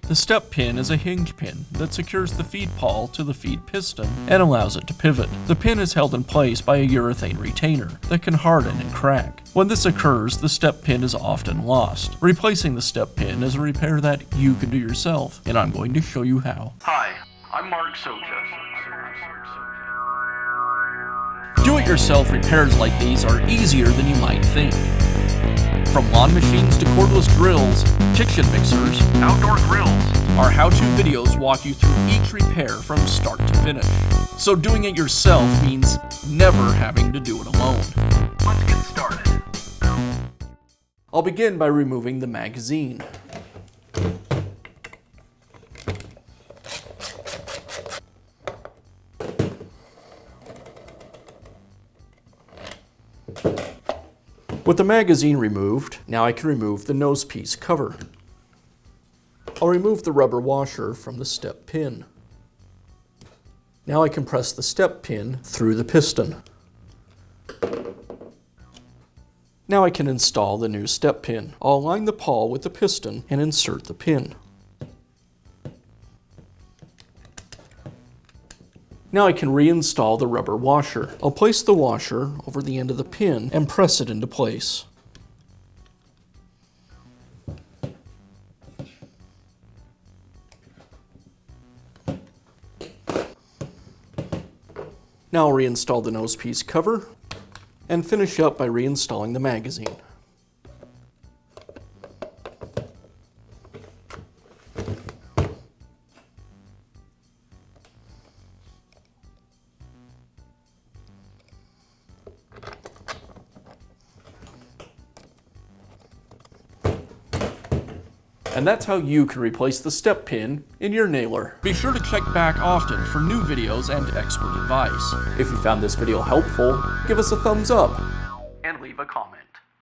The step pin is a hinge pin that secures the feed pawl to the feed piston and allows it to pivot. The pin is held in place by a urethane retainer that can harden and crack. When this occurs, the step pin is often lost. Replacing the step pin is a repair that you can do yourself, and I'm going to show you how. Hi, I'm Mark Socha. Do-it-yourself repairs like these are easier than you might think. From lawn machines to cordless drills, kitchen mixers, Outdoor grills. our how-to videos walk you through each repair from start to finish. So doing it yourself means never having to do it alone. Let's get started. I'll begin by removing the magazine. With the magazine removed, now I can remove the nosepiece cover. I'll remove the rubber washer from the step pin. Now I can press the step pin through the piston. Now I can install the new step pin. I'll align the pawl with the piston and insert the pin. Now I can reinstall the rubber washer. I'll place the washer over the end of the pin and press it into place. Now I'll reinstall the nosepiece cover and finish up by reinstalling the magazine. And that's how you can replace the step pin in your nailer. Be sure to check back often for new videos and expert advice. If you found this video helpful, give us a thumbs up And leave a comment.